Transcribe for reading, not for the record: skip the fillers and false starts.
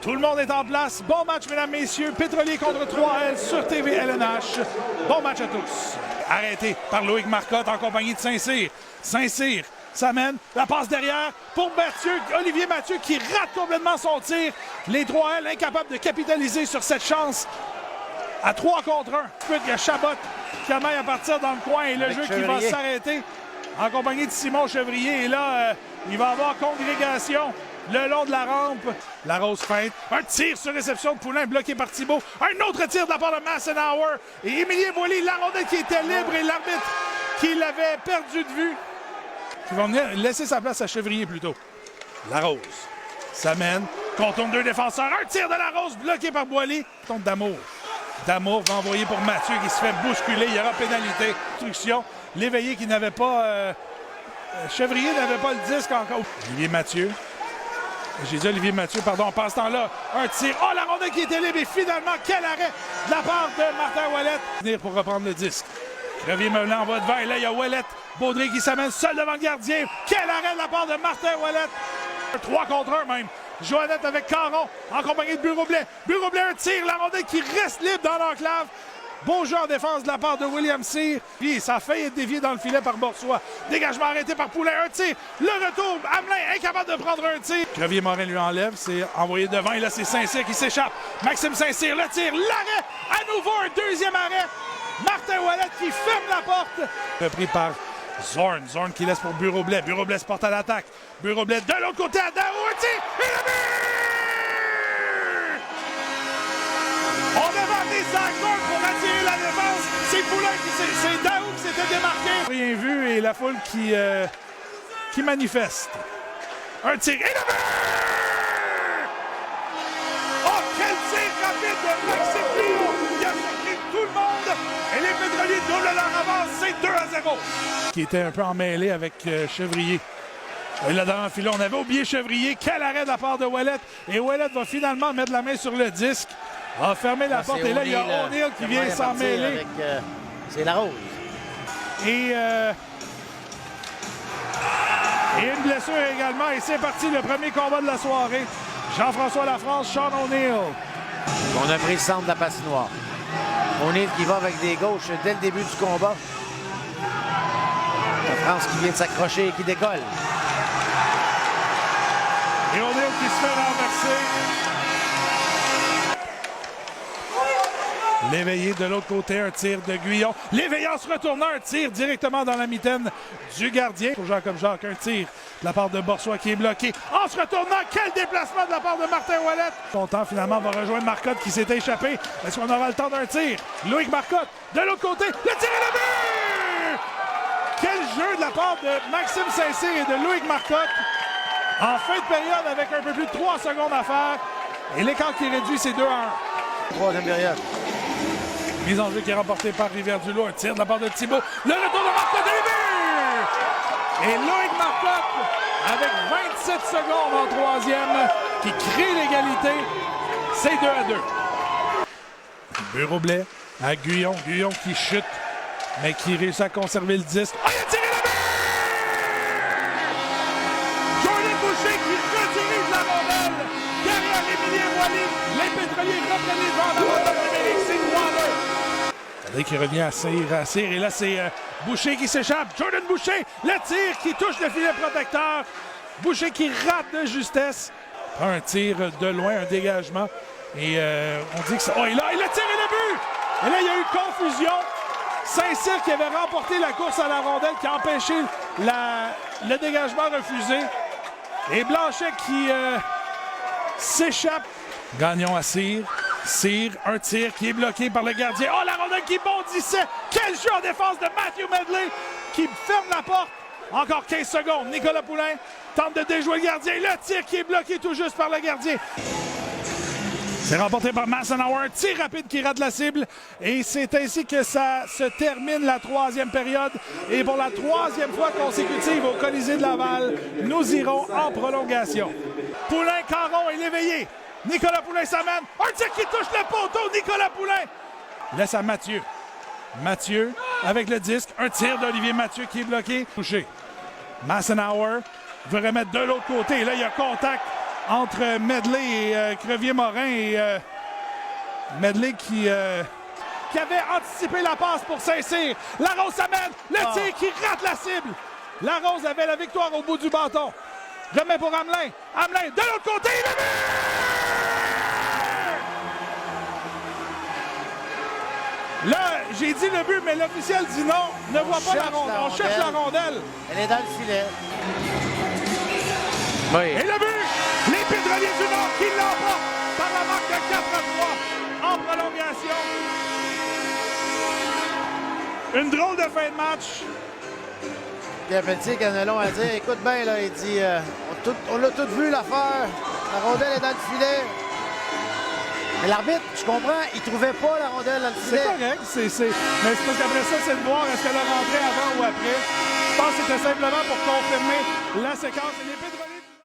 Tout le monde est en place. Bon match, mesdames, messieurs. Pétrolier contre 3L sur TV LNH. Bon match à tous. Arrêté par Loïc Marcotte en compagnie de Saint-Cyr. Saint-Cyr s'amène. La passe derrière pour Olivier Mathieu qui rate complètement son tir. Les 3L incapables de capitaliser sur cette chance. À 3 contre 1. Il y a Chabot qui amène à partir dans le coin et le jeu qui va s'arrêter en compagnie de Simon Chevrier. Et là, il va y avoir congrégation le long de la rampe. La Rose feinte. Un tir sur réception de Poulain bloqué par Thibault. Un autre tir de la part de Massenauer. Et Émilien Boily, la rondelle qui était libre et l'arbitre qui l'avait perdu de vue. Qui va venir laisser sa place à Chevrier plutôt. La Rose s'amène. Contourne 2 défenseurs. Un tir de la Rose bloqué par Boily. Contre D'Amour. D'Amour va envoyer pour Mathieu qui se fait bousculer. Il y aura pénalité. Instruction. L'éveillé qui n'avait pas... Chevrier n'avait pas le disque encore. Olivier Mathieu. J'ai dit Olivier Mathieu, pardon. Passe ce temps-là. Un tir. Oh, la rondelle qui était libre. Et finalement, quel arrêt de la part de Martin Ouellet. Venir pour reprendre le disque. Crevier Meulin en va devant. Et là, il y a Ouellet. Baudry qui s'amène seul devant le gardien. Quel arrêt de la part de Martin Ouellet. 3 contre 1 même. Joannette avec Caron en compagnie de Bureau-Blais. Bureau-Blais, un tir. La rondelle qui reste libre dans l'enclave. Beau jeu en défense de la part de William Cyr. Puis ça a failli être dévié dans le filet par Boursois. Dégagement arrêté par Poulain. Un tir. Le retour. Hamelin incapable de prendre un tir. Crevier-Morin lui enlève. C'est envoyé devant. Et là, c'est Saint-Cyr qui s'échappe. Maxime Saint-Cyr, le tir. L'arrêt. À nouveau, un deuxième arrêt. Martin Ouellet qui ferme la porte. Repris par Zorn. Zorn qui laisse pour Bureau-Blais. Bureau-Blais se porte à l'attaque. Bureau-Blais de l'autre côté à Daou. Un tir. Et le but! On devait amener Zach Zorn pour attirer la défense. C'est Poulain c'est Daou qui s'était démarqué. Rien vu et la foule qui manifeste. Un tir. Et le but! Oh, quel tir rapide de Maxime Pillon. Il a surpris tout le monde. Et les Pétroliers doublent leur avance. C'est 2-0. Qui était un peu emmêlé avec Chevrier. Et là, dans le filet, on avait oublié Chevrier. Quel arrêt de la part de Ouellet. Et Ouellet va finalement mettre la main sur le disque. A fermé la porte. Et là, il y a O'Neill qui vient s'en mêler. C'est la Rose. Et une blessure également. Et c'est parti, le premier combat de la soirée. Jean-François Lafrance, Sean O'Neill. On a pris le centre de la patinoire. O'Neill qui va avec des gauches dès le début du combat. La France qui vient de s'accrocher et qui décolle. Et O'Neill qui se fait renverser. L'éveillé de l'autre côté, un tir de Guyon. L'éveillé en se retournant, un tir directement dans la mitaine du gardien. Pour Jacques comme Jacques, un tir de la part de Boursois qui est bloqué. En se retournant, quel déplacement de la part de Martin Ouellet. Son temps finalement va rejoindre Marcotte qui s'est échappé. Est-ce qu'on aura le temps d'un tir? Loïc Marcotte, de l'autre côté, le tir et le but! Quel jeu de la part de Maxime Saint-Cyr et de Loïc Marcotte. En fin de période avec un peu plus de 3 secondes à faire. Et l'écart qui est réduit, c'est 2-1. Troisième période. Mise en jeu qui est remportée par Rivière-du-Loup. Un tir de la part de Thibault. Le retour de Marcotte et le but! Et Loïc Marcotte, avec 27 secondes en troisième, qui crée l'égalité. C'est 2-2. Bureau-Blais à Guyon. Guyon qui chute, mais qui réussit à conserver le disque. Oh, il a tiré le but! Jordan Boucher qui redirige la rondelle. Derrière Émilien Boily, les Pétroliers reprennent les devants dans la bataille numérique. C'est 3-2. Qui revient à Cyr. Et là, c'est Boucher qui s'échappe. Jordan Boucher, le tir qui touche le filet protecteur. Boucher qui rate de justesse. Prend un tir de loin, un dégagement. Et on dit que ça... Oh, et là, il a tiré le but! Et là, il y a eu confusion. Saint-Cyr qui avait remporté la course à la rondelle, qui a empêché le dégagement refusé. Et Blanchet qui s'échappe. Gagnon à Cyr. Cyr, un tir qui est bloqué par le gardien. Oh, la rondelle qui bondissait. Quel jeu en défense de Matthew Medley qui ferme la porte. Encore 15 secondes. Nicolas Poulain tente de déjouer le gardien. Le tir qui est bloqué tout juste par le gardien. C'est remporté par Massenauer. Un tir rapide qui rate la cible. Et c'est ainsi que ça se termine la troisième période. Et pour la troisième fois consécutive au Colisée de Laval, nous irons en prolongation. Poulain, Caron et l'éveillé. Nicolas Poulain s'amène. Un tir qui touche le poteau. Nicolas Poulain laisse à Mathieu. Mathieu avec le disque. Un tir d'Olivier Mathieu qui est bloqué. Touché. Massenauer veut remettre de l'autre côté. Là, il y a contact entre Medley et Crevier-Morin. Et Medley qui avait anticipé la passe pour Saint-Cyr. Larose s'amène, le tir qui rate la cible. Larose avait la victoire au bout du bâton. Remet pour Hamelin. Hamelin de l'autre côté, le but! Là, j'ai dit le but, mais l'officiel dit non. Ne voit pas la rondelle. On cherche la rondelle. Elle est dans le filet. Oui. Et le but! Les Pétroliers du Nord qui l'emportent par la marque de 4-3 en prolongation. Une drôle de fin de match. Pierre Pelletier, Canelon a dit, écoute bien, là, il dit, on l'a tout vu l'affaire. La rondelle est dans le filet. Mais l'arbitre, je comprends, il trouvait pas la rondelle dans le filet. C'est correct, mais c'est parce qu'après ça, c'est de voir est-ce qu'elle a rentré avant ou après. Je pense que c'était simplement pour confirmer la séquence. Et les Pétroliers